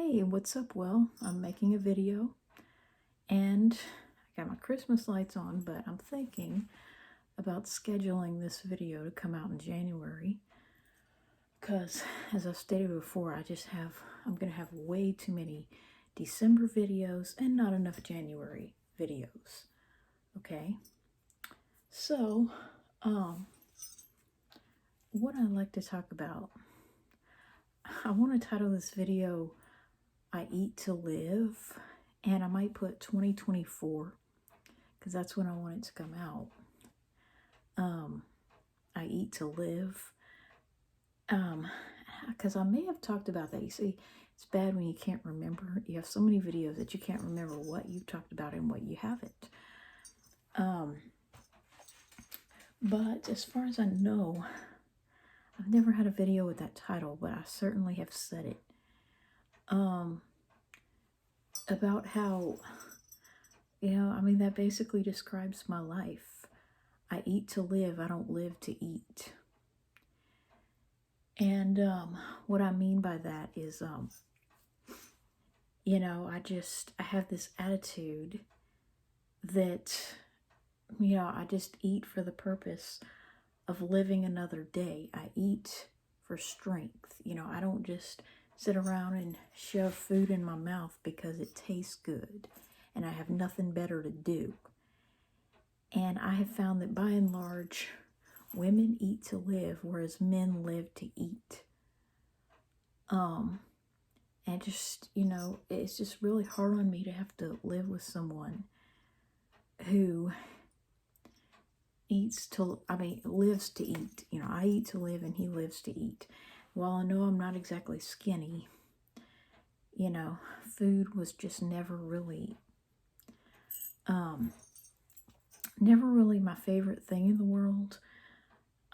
Hey, what's up? Well, I'm making a video and I got my Christmas lights on, but I'm thinking about scheduling this video to come out in January because, as I've stated before, I'm going to have way too many December videos and not enough January videos. Okay? So, what I'd like to talk about, I want to title this video I Eat to Live, and I might put 2024 because that's when I want it to come out. I Eat to Live. Because I may have talked about that. You see, it's bad when you can't remember. You have so many videos that you can't remember what you've talked about and what you haven't. But as far as I know, I've never had a video with that title, but I certainly have said it. About how, that basically describes my life. I eat to live, I don't live to eat. And what I mean by that is, I have this attitude that, I just eat for the purpose of living another day. I eat for strength. I don't just sit around and shove food in my mouth because it tastes good and I have nothing better to do. And I have found that by and large, women eat to live, whereas men live to eat. And just, it's just really hard on me to have to live with someone who lives to eat. I eat to live and he lives to eat. While I know I'm not exactly skinny, food was just never really my favorite thing in the world.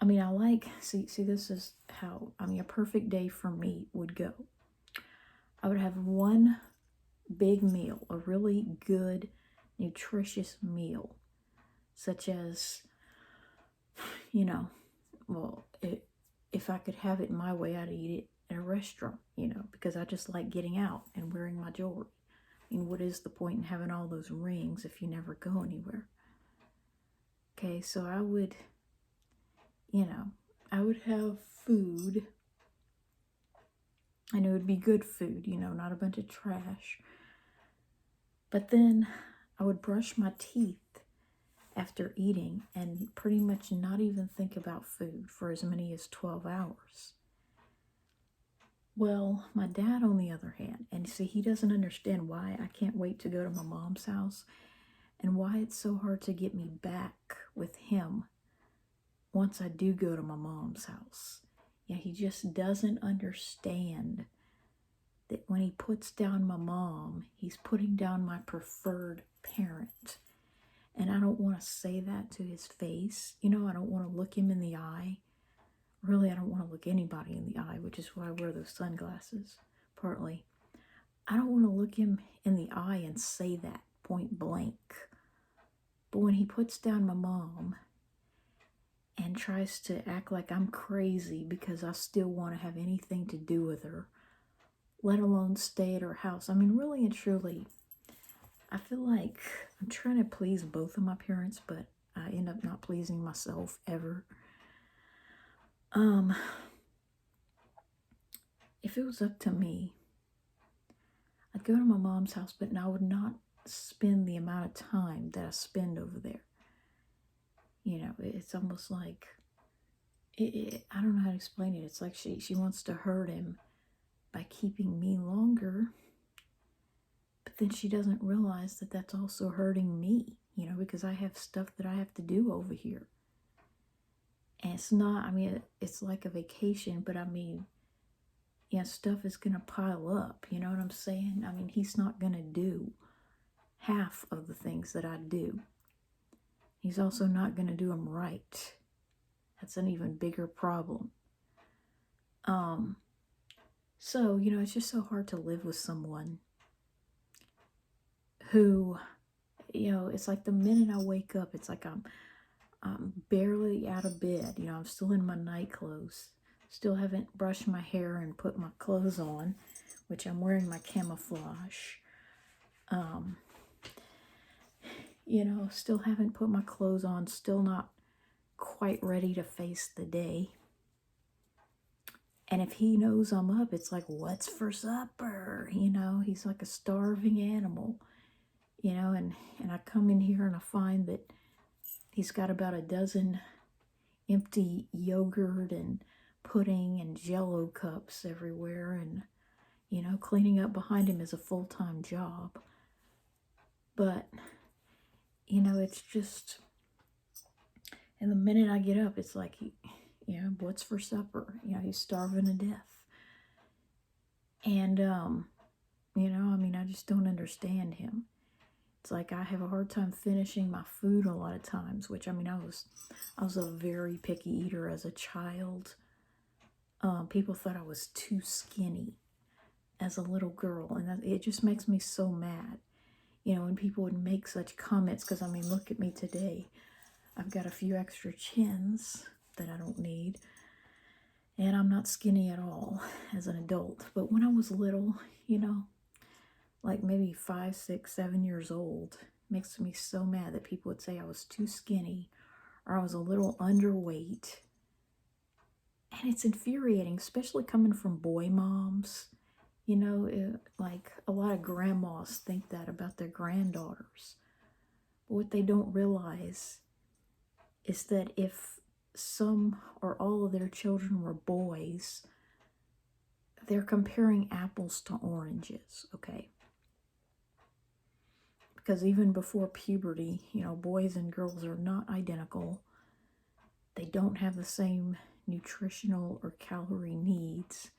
This is how, a perfect day for me would go. I would have one big meal, a really good, nutritious meal, such as, if I could have it my way, I'd eat it in a restaurant, because I just like getting out and wearing my jewelry. What is the point in having all those rings if you never go anywhere? Okay, so I would have food, and it would be good food, not a bunch of trash. But then I would brush my teeth after eating and pretty much not even think about food for as many as 12 hours. Well, my dad, on the other hand, and see, he doesn't understand why I can't wait to go to my mom's house and why it's so hard to get me back with him once I do go to my mom's house. Yeah, he just doesn't understand that when he puts down my mom, he's putting down my preferred parent. And I don't want to say that to his face. I don't want to look him in the eye. Really, I don't want to look anybody in the eye, which is why I wear those sunglasses, partly. I don't want to look him in the eye and say that point blank. But when he puts down my mom and tries to act like I'm crazy because I still want to have anything to do with her, let alone stay at her house. Really and truly, I feel like I'm trying to please both of my parents, but I end up not pleasing myself ever. If it was up to me, I'd go to my mom's house, but I would not spend the amount of time that I spend over there. It's almost like, I don't know how to explain it. It's like she wants to hurt him by keeping me longer, but then she doesn't realize that that's also hurting me, because I have stuff that I have to do over here. And it's not, it's like a vacation, but stuff is going to pile up, you know what I'm saying? He's not going to do half of the things that I do. He's also not going to do them right. That's an even bigger problem. So, it's just so hard to live with someone who, it's like the minute I wake up, it's like I'm barely out of bed. I'm still in my night clothes. Still haven't brushed my hair and put my clothes on, which I'm wearing my camouflage. Still haven't put my clothes on, still not quite ready to face the day. And if he knows I'm up, it's like, what's for supper? He's like a starving animal, and I come in here and I find that he's got about a dozen empty yogurt and pudding and Jell-O cups everywhere, and cleaning up behind him is a full-time job. But it's just, and the minute I get up, it's like, what's for supper? He's starving to death. And I just don't understand him. It's like I have a hard time finishing my food a lot of times, which I was a very picky eater as a child. People thought I was too skinny as a little girl, and it just makes me so mad. When people would make such comments, because look at me today. I've got a few extra chins that I don't need, and I'm not skinny at all as an adult. But when I was little, like maybe 5, 6, 7 years old, makes me so mad that people would say I was too skinny or I was a little underweight. And it's infuriating, especially coming from boy moms. Like a lot of grandmas think that about their granddaughters. But what they don't realize is that if some or all of their children were boys, they're comparing apples to oranges, okay? Because even before puberty, boys and girls are not identical. They don't have the same nutritional or calorie needs.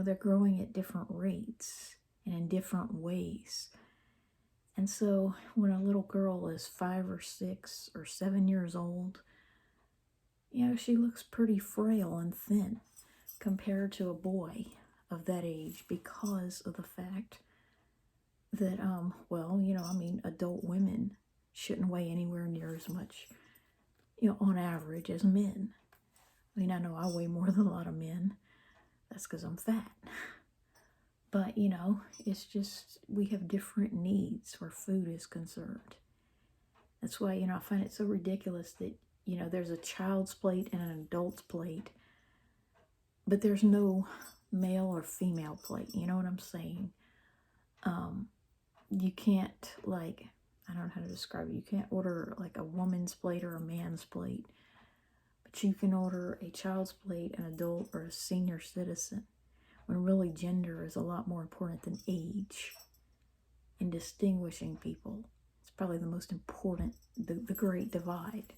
They're growing at different rates and in different ways. And so when a little girl is 5 or 6 or 7 years old, she looks pretty frail and thin compared to a boy of that age, because of the fact that, adult women shouldn't weigh anywhere near as much, on average, as men. I know I weigh more than a lot of men. That's because I'm fat. But, it's just, we have different needs where food is concerned. That's why, I find it so ridiculous that, there's a child's plate and an adult's plate, but there's no male or female plate. You know what I'm saying? You can't, I don't know how to describe it. You can't order, a woman's plate or a man's plate, but you can order a child's plate, an adult, or a senior citizen, when really gender is a lot more important than age in distinguishing people. It's probably the most important, the great divide.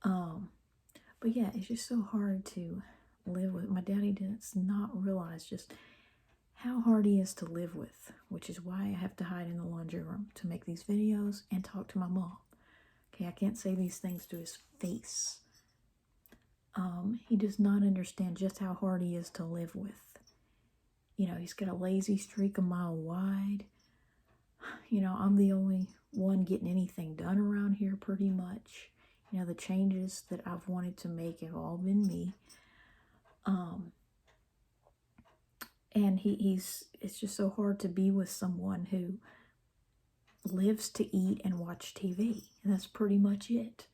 But yeah, it's just so hard to live with. My daddy does not realize just how hard he is to live with, which is why I have to hide in the laundry room to make these videos and talk to my mom. Okay, I can't say these things to his face. He does not understand just how hard he is to live with. He's got a lazy streak a mile wide. I'm the only one getting anything done around here pretty much. The changes that I've wanted to make have all been me. And it's just so hard to be with someone who lives to eat and watch TV. And that's pretty much it.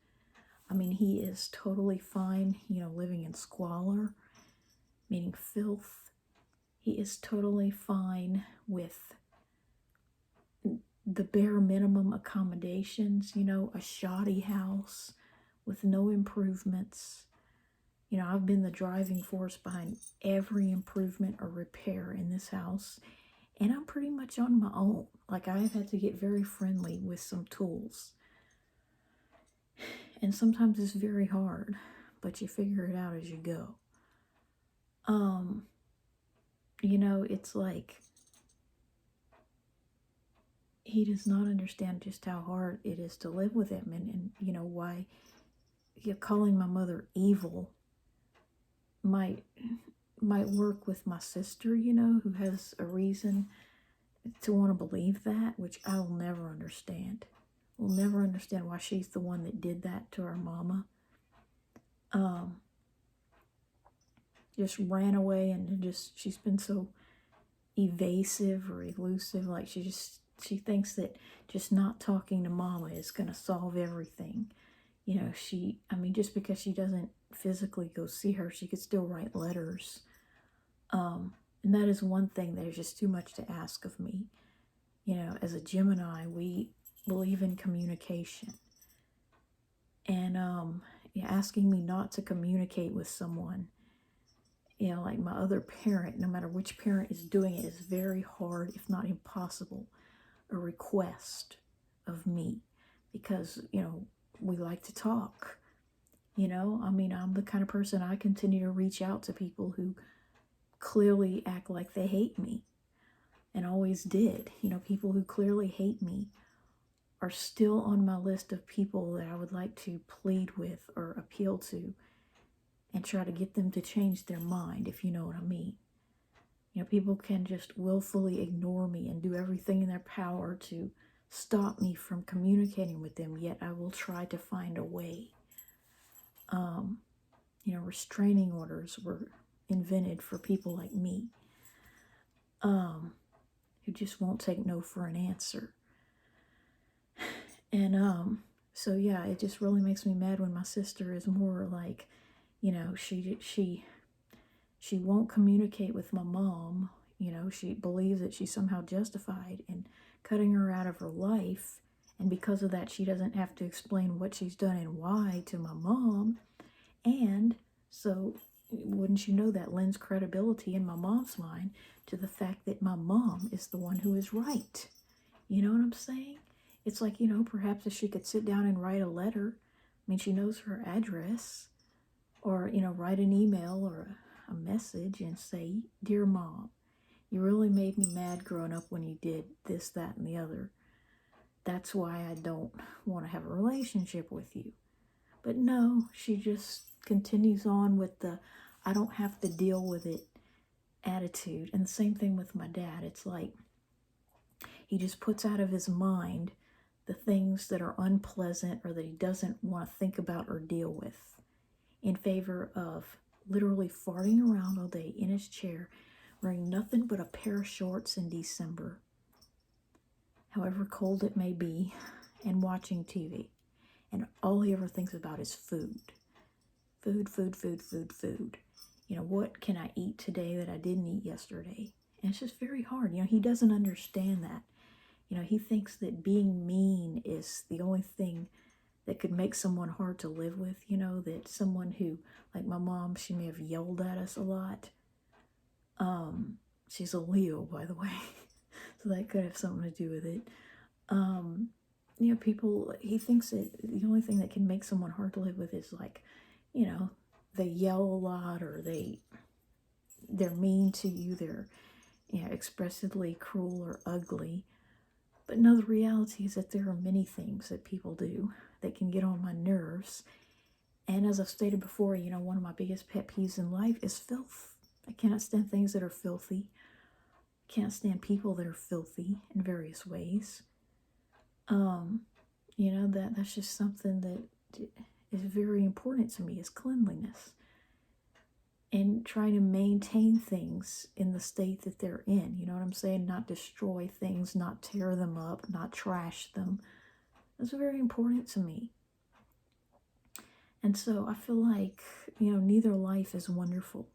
He is totally fine, living in squalor, meaning filth. He is totally fine with the bare minimum accommodations, a shoddy house with no improvements. I've been the driving force behind every improvement or repair in this house, and I'm pretty much on my own. I've had to get very friendly with some tools. And sometimes it's very hard, but you figure it out as you go. It's like he does not understand just how hard it is to live with him, and why calling my mother evil might work with my sister, who has a reason to want to believe that, which I will never understand. We'll never understand why she's the one that did that to our mama. just ran away, and she's been so evasive or elusive. Like she thinks that just not talking to mama is going to solve everything. I mean, just because she doesn't physically go see her, she could still write letters. And that is one thing that is just too much to ask of me. As a Gemini, we believe in communication. And asking me not to communicate with someone, like my other parent, no matter which parent is doing it, is very hard, if not impossible, a request of me. Because, we like to talk. I mean, I'm the kind of person, I continue to reach out to people who clearly act like they hate me, and always did. People who clearly hate me are still on my list of people that I would like to plead with or appeal to and try to get them to change their mind, if you know what I mean. People can just willfully ignore me and do everything in their power to stop me from communicating with them, yet I will try to find a way. Restraining orders were invented for people like me, who just won't take no for an answer. And so yeah, it just really makes me mad when my sister is more like, she won't communicate with my mom. She believes that she's somehow justified in cutting her out of her life, and because of that, she doesn't have to explain what she's done and why to my mom. And so, wouldn't you know, that lends credibility in my mom's mind to the fact that my mom is the one who is right. You know what I'm saying? It's like, perhaps if she could sit down and write a letter, I mean, she knows her address, or, write an email or a message and say, "Dear Mom, you really made me mad growing up when you did this, that, and the other. That's why I don't want to have a relationship with you." But no, she just continues on with the "I don't have to deal with it" attitude. And the same thing with my dad. It's like he just puts out of his mind the things that are unpleasant or that he doesn't want to think about or deal with, in favor of literally farting around all day in his chair, wearing nothing but a pair of shorts in December, however cold it may be, and watching TV. And all he ever thinks about is food. Food, food, food, food, food. What can I eat today that I didn't eat yesterday? And it's just very hard. He doesn't understand that. He thinks that being mean is the only thing that could make someone hard to live with. That someone who, like my mom, she may have yelled at us a lot. She's a Leo, by the way, so that could have something to do with it. People, he thinks that the only thing that can make someone hard to live with is like, they yell a lot, or they're mean to you, they're, expressively cruel or ugly. But no, the reality is that there are many things that people do that can get on my nerves. And as I've stated before, one of my biggest pet peeves in life is filth. I cannot stand things that are filthy. I can't stand people that are filthy in various ways. That's just something that is very important to me, is cleanliness. And trying to maintain things in the state that they're in. You know what I'm saying? Not destroy things, not tear them up, not trash them. That's very important to me. And so I feel like, neither life is wonderful.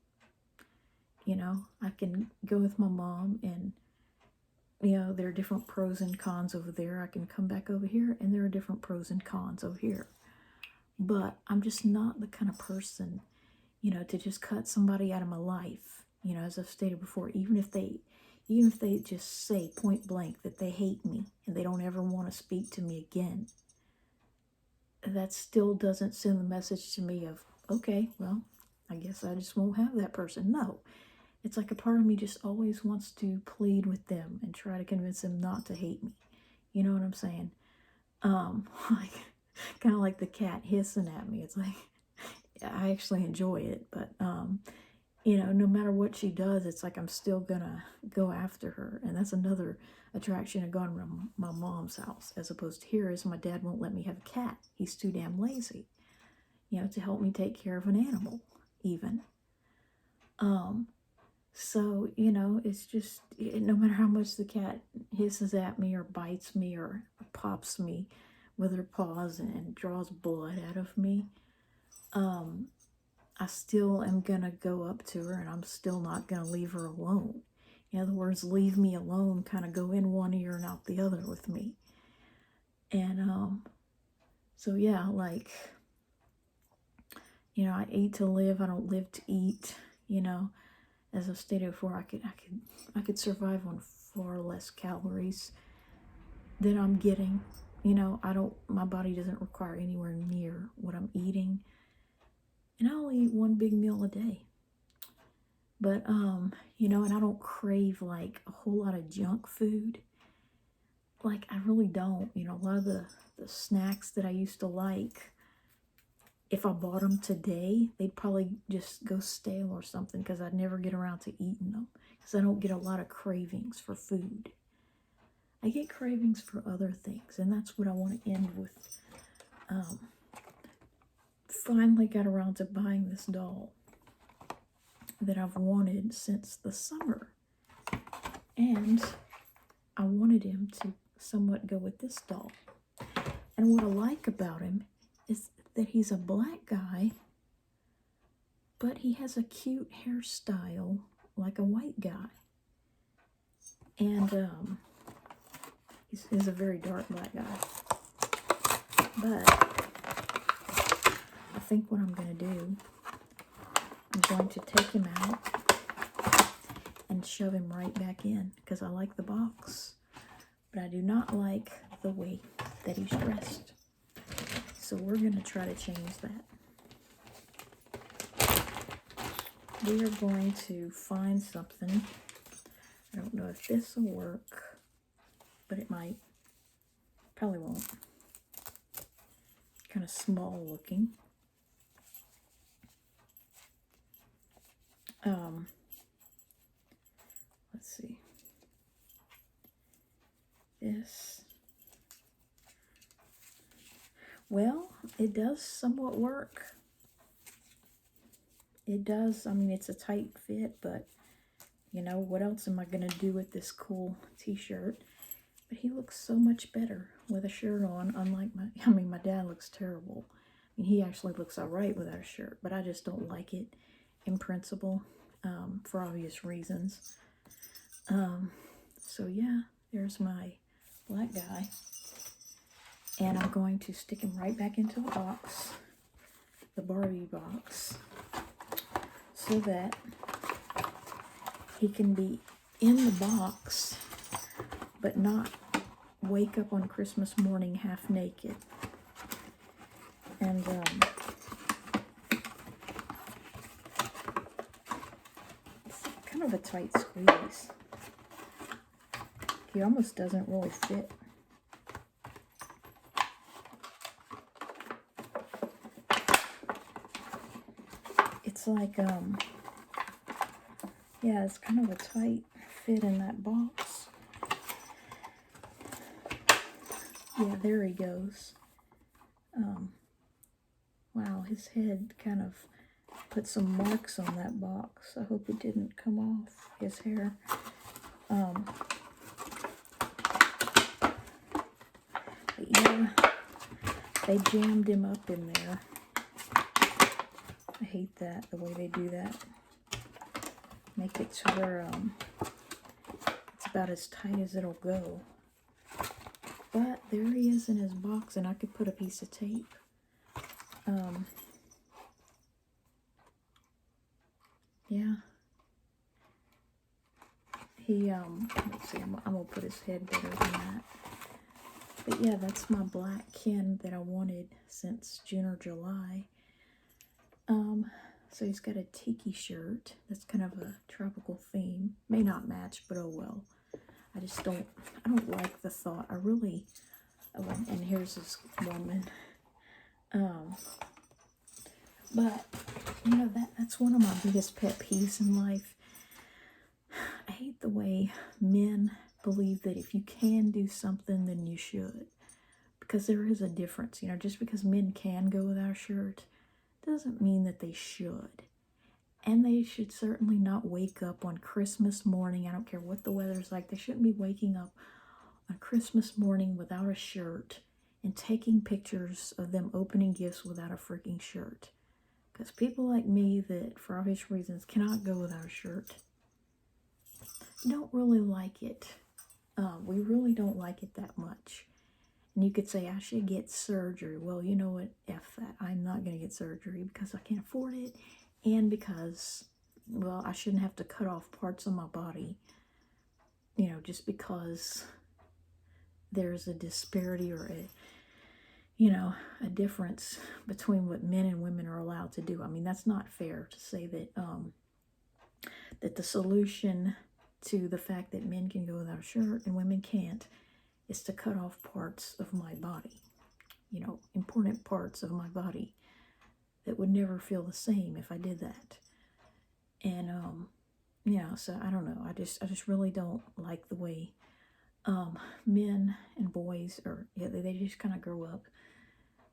I can go with my mom and, there are different pros and cons over there. I can come back over here and there are different pros and cons over here. But I'm just not the kind of person, to just cut somebody out of my life. As I've stated before, even if they just say point blank that they hate me and they don't ever want to speak to me again, that still doesn't send the message to me of, okay, well, I guess I just won't have that person. No. It's like a part of me just always wants to plead with them and try to convince them not to hate me. You know what I'm saying? Like, kind of like the cat hissing at me. It's like, I actually enjoy it, but, no matter what she does, it's like I'm still gonna go after her. And that's another attraction of going to my mom's house, as opposed to here, is my dad won't let me have a cat. He's too damn lazy, to help me take care of an animal, even. So, you know, it's just, no matter how much the cat hisses at me or bites me or pops me with her paws and draws blood out of me, I still am gonna go up to her and I'm still not gonna leave her alone. In other words, leave me alone, kind of go in one ear and out the other with me. And so yeah, like, you know, I eat to live, I don't live to eat, you know. As I've stated before, I could survive on far less calories than I'm getting. You know, my body doesn't require anywhere near what I'm eating. And I only eat one big meal a day. But, you know, and I don't crave like a whole lot of junk food. Like, I really don't. You know, a lot of the snacks that I used to like, if I bought them today, they'd probably just go stale or something because I'd never get around to eating them because I don't get a lot of cravings for food. I get cravings for other things, and that's what I want to end with. Finally got around to buying this doll that I've wanted since the summer, and I wanted him to somewhat go with this doll. And what I like about him is that he's a black guy, but he has a cute hairstyle like a white guy. And he's a very dark black guy. But I think what I'm going to do, I'm going to take him out and shove him right back in because I like the box, but I do not like the way that he's dressed. So we're going to try to change that. We are going to find something. I don't know if this will work, but it might. Probably won't. Kind of small looking. Let's see. This. Well, it does somewhat work. It does. I mean, it's a tight fit, but you know, what else am I going to do with this cool t-shirt? But he looks so much better with a shirt on, unlike my dad looks terrible. I mean, he actually looks all right without a shirt, but I just don't like it in principle, for obvious reasons. So yeah, there's my black guy. And I'm going to stick him right back into the box, the Barbie box, so that he can be in the box, but not wake up on Christmas morning half naked. And it's kind of a tight squeeze. He almost doesn't really fit. It's like, yeah, it's kind of a tight fit in that box. Yeah, there he goes. Wow, his head kind of put some marks on that box. I hope it didn't come off his hair. But yeah, they jammed him up in there. I hate that, the way they do that. Make it to where it's about as tight as it'll go. But there he is in his box, and I could put a piece of tape. Yeah. He, let's see, I'm gonna put his head better than that. But yeah, that's my black Ken that I wanted since June or July. So he's got a tiki shirt that's kind of a tropical theme. May not match, but oh well. I don't like the thought. I really, oh, and here's this woman. But, you know, that's one of my biggest pet peeves in life. I hate the way men believe that if you can do something, then you should. Because there is a difference, you know, just because men can go without a shirt doesn't mean that they should. And they should certainly not wake up on Christmas morning. I don't care what the weather's like. They shouldn't be waking up on Christmas morning without a shirt and taking pictures of them opening gifts without a freaking shirt. Because people like me that, for obvious reasons, cannot go without a shirt, don't really like it. We really don't like it that much. And you could say, I should get surgery. Well, you know what? F that. I'm not going to get surgery because I can't afford it. And because, well, I shouldn't have to cut off parts of my body, you know, just because there's a disparity or a difference between what men and women are allowed to do. I mean, that's not fair to say that that the solution to the fact that men can go without a shirt and women can't is to cut off parts of my body, important parts of my body that would never feel the same if I did that. And so I don't know. I just really don't like the way men and boys they just kind of grow up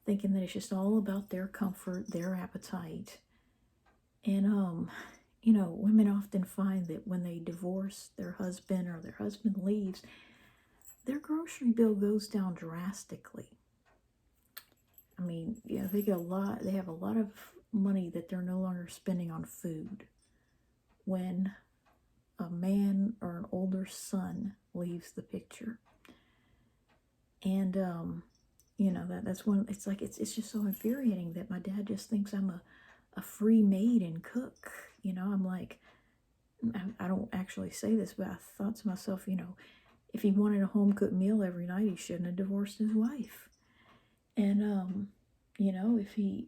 thinking that it's just all about their comfort, their appetite. And women often find that when they divorce their husband or their husband leaves, their grocery bill goes down drastically. I mean, they have a lot of money that they're no longer spending on food when a man or an older son leaves the picture. And that's one. It's like it's just so infuriating that my dad just thinks I'm a free maid and cook. I'm like, I don't actually say this, but I thought to myself, if he wanted a home cooked meal every night, he shouldn't have divorced his wife. And if it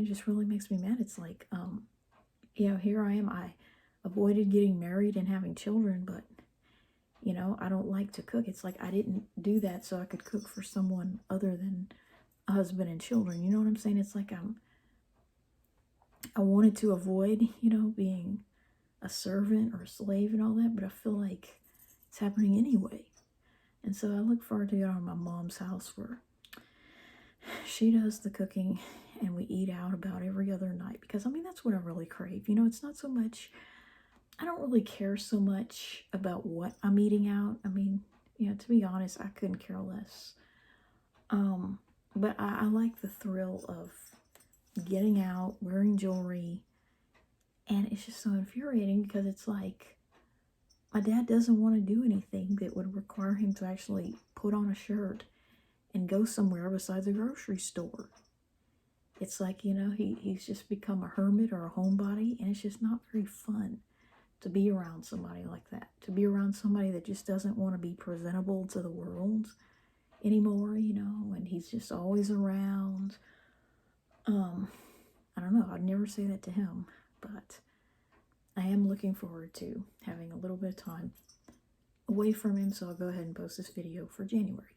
just really makes me mad. It's like, here I am. I avoided getting married and having children, but I don't like to cook. It's like I didn't do that so I could cook for someone other than a husband and children. You know what I'm saying? It's like I wanted to avoid, being a servant or a slave and all that, but I feel like it's happening anyway. And so I look forward to going to my mom's house where she does the cooking and we eat out about every other night, because that's what I really crave. It's not so much, I don't really care so much about what I'm eating out. To be honest, I couldn't care less. But I like the thrill of getting out, wearing jewelry, and it's just so infuriating because it's like my dad doesn't want to do anything that would require him to actually put on a shirt and go somewhere besides a grocery store. It's like, he's just become a hermit or a homebody, and it's just not very fun to be around somebody like that, to be around somebody that just doesn't want to be presentable to the world anymore, and he's just always around. I don't know, I'd never say that to him, but I am looking forward to having a little bit of time away from him, so I'll go ahead and post this video for January.